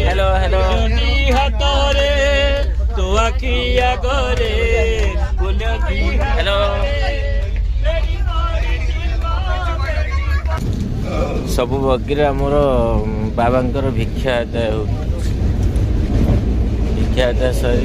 hello hello hello सबु बगिरे आमर बाबांकर भिक्षा आदाय हो भिक्षा आदाय सर